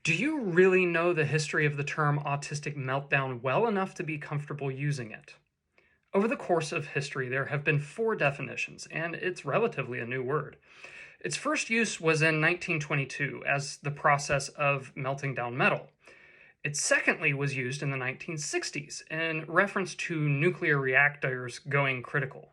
Do you really know the history of the term autistic meltdown well enough to be comfortable using it? Over the course of history, there have been four definitions, and it's relatively a new word. Its first use was in 1922 as the process of melting down metal. It secondly was used in the 1960s in reference to nuclear reactors going critical.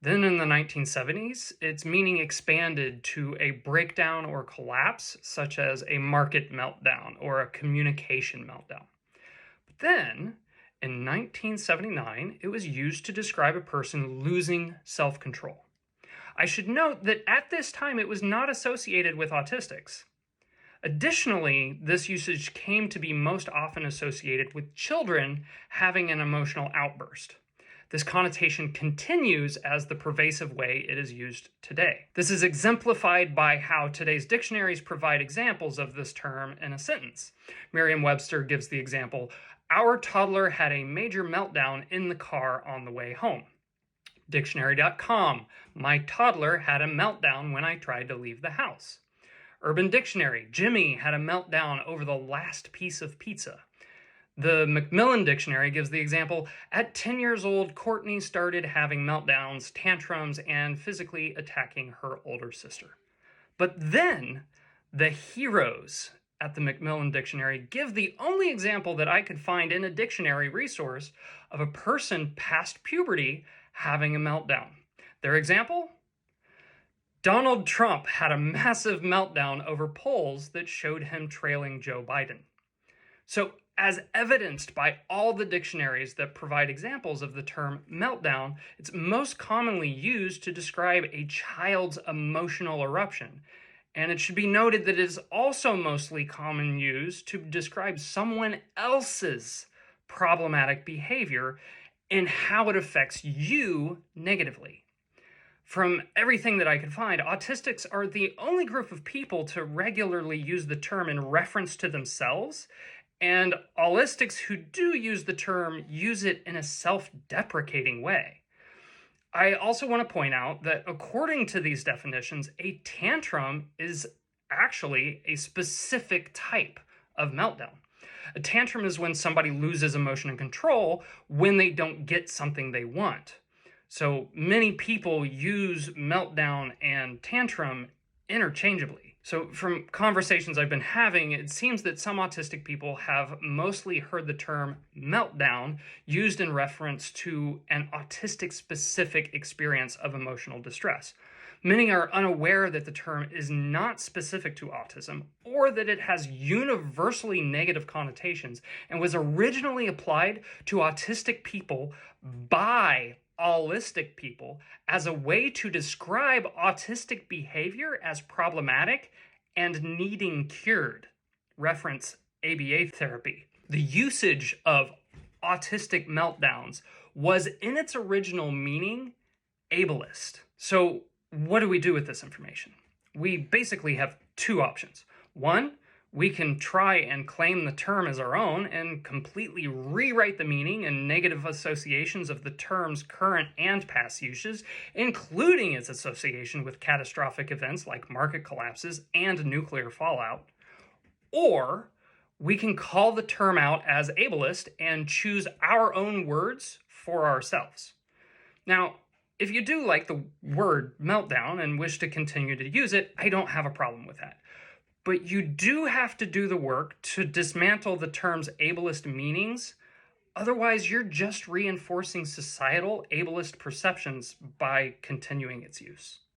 Then in the 1970s, its meaning expanded to a breakdown or collapse, such as a market meltdown or a communication meltdown. But then, in 1979, it was used to describe a person losing self control. I should note that at this time it was not associated with autistics. Additionally, this usage came to be most often associated with children having an emotional outburst. This connotation continues as the pervasive way it is used today. This is exemplified by how today's dictionaries provide examples of this term in a sentence. Merriam-Webster gives the example, "Our toddler had a major meltdown in the car on the way home." Dictionary.com, "My toddler had a meltdown when I tried to leave the house." Urban Dictionary, "Jimmy had a meltdown over the last piece of pizza." The Macmillan Dictionary gives the example, "At 10 years old, Courtney started having meltdowns, tantrums, and physically attacking her older sister." But then, the heroes at the Macmillan Dictionary give the only example that I could find in a dictionary resource of a person past puberty having a meltdown. Their example? Donald Trump had a massive meltdown over polls that showed him trailing Joe Biden. So, as evidenced by all the dictionaries that provide examples of the term meltdown, it's most commonly used to describe a child's emotional eruption. And it should be noted that it is also mostly common used to describe someone else's problematic behavior and how it affects you negatively. From everything that I could find, autistics are the only group of people to regularly use the term in reference to themselves, and allistics who do use the term use it in a self-deprecating way. I also want to point out that according to these definitions, a tantrum is actually a specific type of meltdown. A tantrum is when somebody loses emotion and control when they don't get something they want. So many people use meltdown and tantrum interchangeably. So from conversations I've been having, it seems that some autistic people have mostly heard the term meltdown used in reference to an autistic-specific experience of emotional distress. Many are unaware that the term is not specific to autism or that it has universally negative connotations and was originally applied to autistic people by allistic people as a way to describe autistic behavior as problematic and needing cured. Reference ABA therapy. The usage of autistic meltdowns was in its original meaning ableist. So what do we do with this information? We basically have two options. One, we can try and claim the term as our own and completely rewrite the meaning and negative associations of the term's current and past uses, including its association with catastrophic events like market collapses and nuclear fallout. Or we can call the term out as ableist and choose our own words for ourselves. Now, if you do like the word meltdown and wish to continue to use it, I don't have a problem with that. But you do have to do the work to dismantle the term's ableist meanings. Otherwise, you're just reinforcing societal ableist perceptions by continuing its use.